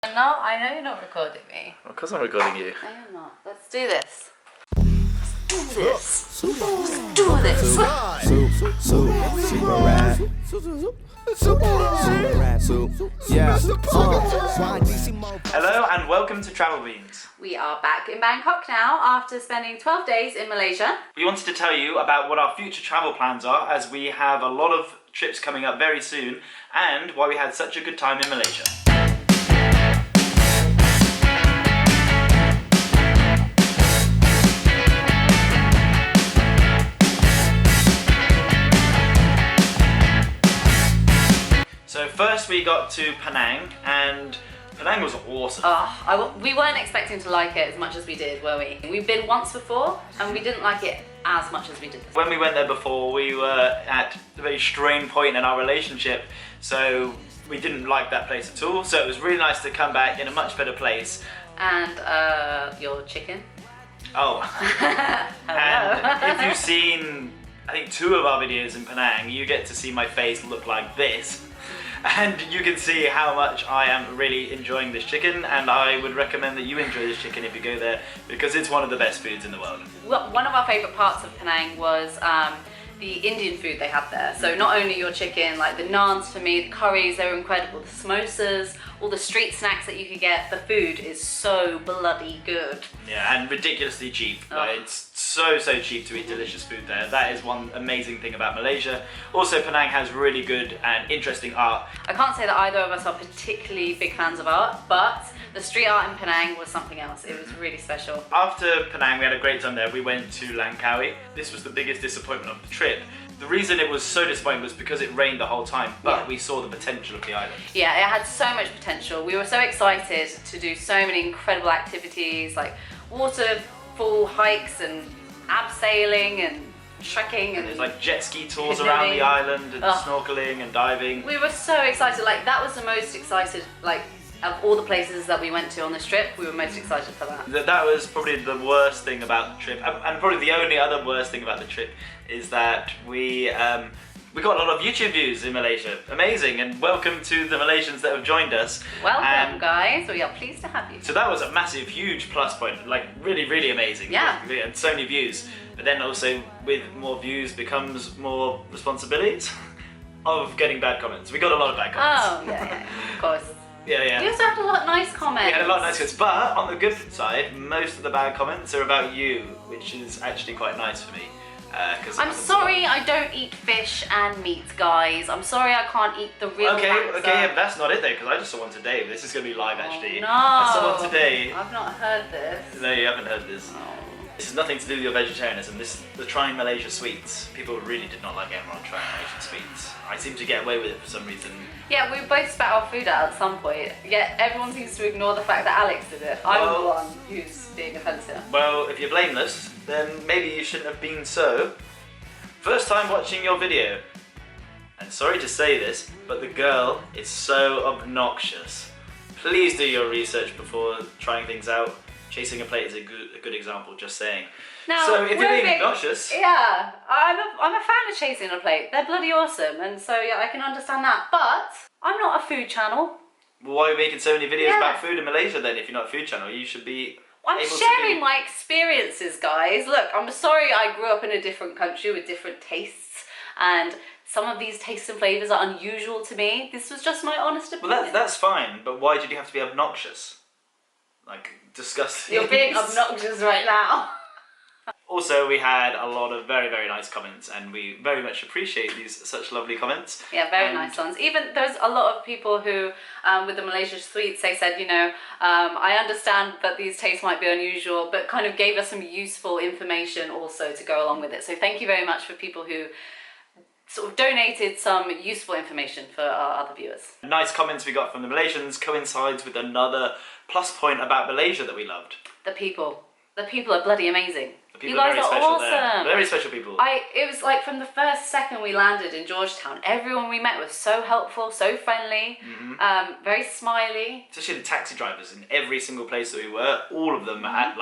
No, I know you're not recording me. Of course I'm recording you. No, you're not. Let's do this. Let's do this. Hello and welcome to Travel Beans. We are back in Bangkok now after spending 12 days in Malaysia. We wanted to tell you about what our future travel plans are, as we have a lot of trips coming up very soon, and why we had such a good time in Malaysia. So first we got to Penang, and Penang was awesome. We weren't expecting to like it as much as we did, were we? We've been once before and we didn't like it as much as we did. When we went there before, we were at a very strained point in our relationship, so we didn't like that place at all. So it was really nice to come back in a much better place. And your chicken. Oh. And if you've seen, I think, 2 of our videos in Penang, you get to see my face look like this. And you can see how much I am really enjoying this chicken, and I would recommend that you enjoy this chicken if you go there, because it's one of the best foods in the world. Well, one of our favourite parts of Penang was the Indian food they had there. So not only your chicken, like the naans for me, the curries, they were incredible, the samosas, all the street snacks that you could get. The food is so bloody good. Yeah, and ridiculously cheap. Like, it's so cheap to eat delicious food there. That is one amazing thing about Malaysia. Also, Penang has really good and interesting art. I can't say that either of us are particularly big fans of art, but the street art in Penang was something else. It was really special. After Penang, we had a great time there. We went to Langkawi. This was the biggest disappointment of the trip. The reason it was so disappointing was because it rained the whole time, but we saw the potential of the island. Yeah, it had so much potential. We were so excited to do so many incredible activities, like waterfall hikes and abseiling and trekking, and there's like jet ski tours around the island, and snorkeling and diving. We were so excited. Like, that was the most excited, like, of all the places that we went to on this trip, we were most excited for that. That was probably the worst thing about the trip, and probably the only other worst thing about the trip is that we got a lot of YouTube views in Malaysia. Amazing, and welcome to the Malaysians that have joined us. Welcome, guys. We are pleased to have you. So that was a massive, huge plus point. Like, really amazing. Yeah. And so many views. But then also, with more views becomes more responsibilities of getting bad comments. We got a lot of bad comments. Oh, yeah, of course. Yeah. We also had a lot of nice comments. We had a lot of nice comments, but on the good side, most of the bad comments are about you, which is actually quite nice for me. I'm sorry I don't eat fish and meat, guys. I'm sorry I can't eat the real Okay, laksa. yeah, but that's not it though, because I just saw one today. This is going to be live actually. No. I saw one today. I've not heard this. No, you haven't heard this. Oh. This has nothing to do with your vegetarianism. The Trying Malaysia sweets. People really did not like everyone trying Malaysian sweets. I seem to get away with it for some reason. Yeah, we both spat our food out at some point. Yet everyone seems to ignore the fact that Alex did it. I'm the one who's being offensive. Well, if you're blameless, then maybe you shouldn't have been so. First time watching your video. And sorry to say this, but the girl is so obnoxious. Please do your research before trying things out. Chasing a plate is a good example, just saying. Now, so if you're being obnoxious... Yeah, I'm a fan of chasing a plate. They're bloody awesome, and so yeah, I can understand that. But I'm not a food channel. Well, why are you making so many videos about food in Malaysia then? If you're not a food channel, you should be... I'm sharing my experiences, guys. Look, I'm sorry I grew up in a different country with different tastes, and some of these tastes and flavours are unusual to me. This was just my honest opinion. Well, that's fine, but why did you have to be obnoxious? Like, disgusting. You're being obnoxious right now. Also, we had a lot of very nice comments, and we very much appreciate such lovely comments. Yeah, very nice ones. Even there's a lot of people who, with the Malaysia sweets, they said, you know, I understand that these tastes might be unusual, but kind of gave us some useful information also to go along with it. So thank you very much for people who sort of donated some useful information for our other viewers. Nice comments we got from the Malaysians coincides with another plus point about Malaysia that we loved. The people. The people are bloody amazing. You guys are awesome. there. Very special people. It was like from the first second we landed in Georgetown, everyone we met was so helpful, so friendly, very smiley. Especially the taxi drivers in every single place that we were, all of them had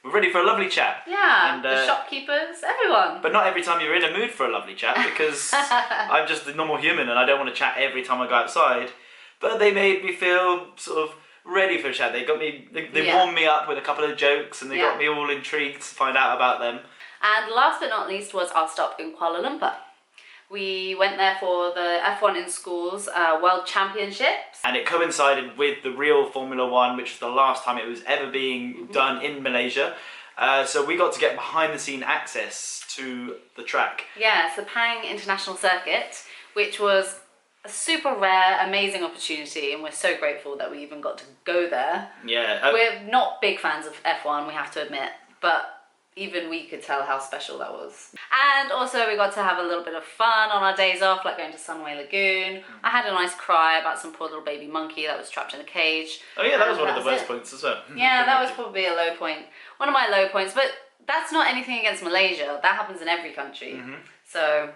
we're ready for a lovely chat. Yeah, and the shopkeepers, everyone. But not every time you're in a mood for a lovely chat, because I'm just a normal human and I don't want to chat every time I go outside. But they made me feel sort of ready for a chat. They got me. They Yeah. warmed me up with a couple of jokes, and they Yeah. got me all intrigued to find out about them. And last but not least was our stop in Kuala Lumpur. We went there for the F1 in Schools World Championships. And it coincided with the real Formula One, which was the last time it was ever being done in Malaysia. So we got to get behind the scene access to the track. Yeah, it's the Penang International Circuit, which was a super rare, amazing opportunity, and we're so grateful that we even got to go there. Yeah. We're not big fans of F1, we have to admit, but even we could tell how special that was. And also we got to have a little bit of fun on our days off, like going to Sunway Lagoon. I had a nice cry about some poor little baby monkey that was trapped in a cage. Oh yeah, that was one of the that's worst it. points as well. Yeah, that was probably a low point. One of my low points, but that's not anything against Malaysia. That happens in every country. So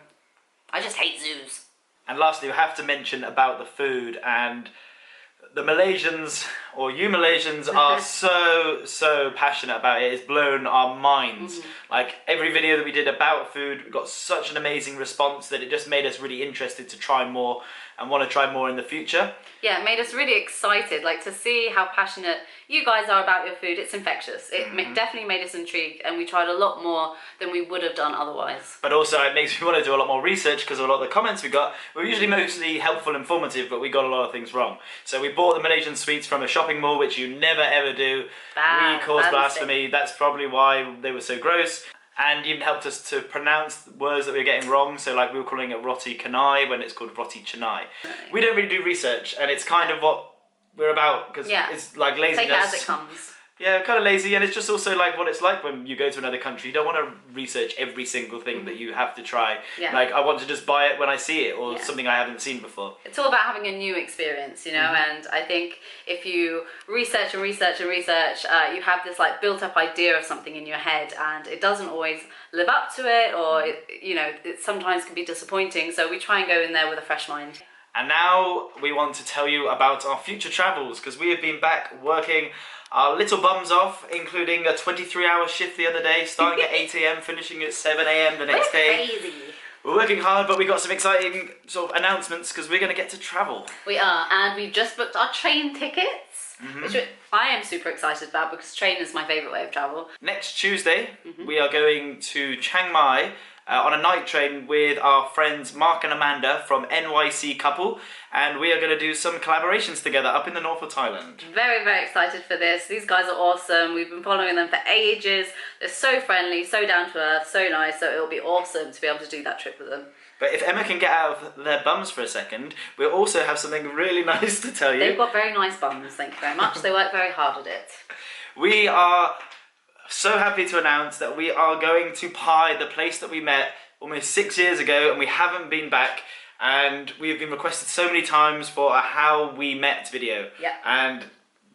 I just hate zoos. And lastly, we have to mention about the food, and the Malaysians, or you Malaysians, are so passionate about it. It's blown our minds. Like every video that we did about food, we got such an amazing response that it just made us really interested to try more and want to try more in the future. Yeah, it made us really excited, like to see how passionate you guys are about your food. It's infectious. It definitely made us intrigued, and we tried a lot more than we would have done otherwise. But also it makes me want to do a lot more research, because a lot of the comments we got were usually mostly helpful, informative, but we got a lot of things wrong. So we bought the Malaysian sweets from a shopping mall, which you never ever do. We caused blasphemy. That's probably why they were so gross. And even helped us to pronounce words that we were getting wrong. So like we were calling it roti canai when it's called roti canai. We don't really do research, and it's kind of what we're about, because it's like laziness. Take it as it comes. Yeah, kind of lazy, and it's just also like what it's like when you go to another country. You don't want to research every single thing that you have to try. Yeah. Like I want to just buy it when I see it, or something I haven't seen before. It's all about having a new experience, you know, and I think if you research and research and research, you have this like built up idea of something in your head, and it doesn't always live up to it, or it sometimes can be disappointing. So we try and go in there with a fresh mind. And now we want to tell you about our future travels, because we have been back working our little bums off, including a 23-hour shift the other day, starting at 8 AM, finishing at 7 AM the next day. Crazy. We're working hard, but we got some exciting sort of announcements, because we're going to get to travel. We are, and we've just booked our train tickets, which I am super excited about, because train is my favourite way of travel. Next Tuesday, we are going to Chiang Mai on a night train with our friends Mark and Amanda from NYC Couple, and we are going to do some collaborations together up in the north of Thailand. Very, very excited for this. These guys are awesome. We've been following them for ages. They're so friendly, so down to earth, so nice, so it'll be awesome to be able to do that trip with them. But if Emma can get out of their bums for a second, we'll also have something really nice to tell you. They've got very nice bums, thank you very much. They work very hard at it. We are so happy to announce that we are going to Pai, the place that we met almost 6 years ago, and we haven't been back. And we have been requested so many times for a how we met video. Yeah. And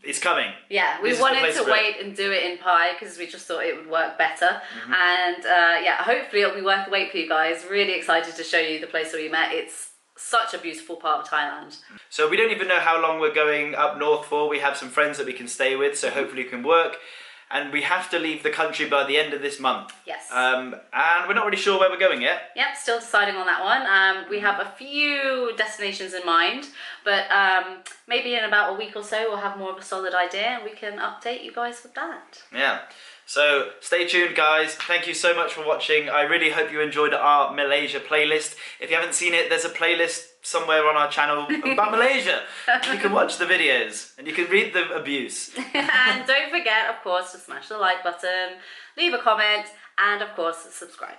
it's coming. Yeah, we wanted to wait and do it in Pai because we just thought it would work better. And yeah, hopefully it'll be worth the wait for you guys. Really excited to show you the place where we met. It's such a beautiful part of Thailand. So we don't even know how long we're going up north for. We have some friends that we can stay with, so hopefully it can work. And we have to leave the country by the end of this month. Yes. And we're not really sure where we're going yet. Yep, still deciding on that one. We have a few destinations in mind, but maybe in about a week or so we'll have more of a solid idea and we can update you guys with that. Yeah. So stay tuned, guys. Thank you so much for watching. I really hope you enjoyed our Malaysia playlist. If you haven't seen it, there's a playlist somewhere on our channel about Malaysia. You can watch the videos and you can read the abuse. And don't forget, of course, to smash the like button, leave a comment, and of course, subscribe.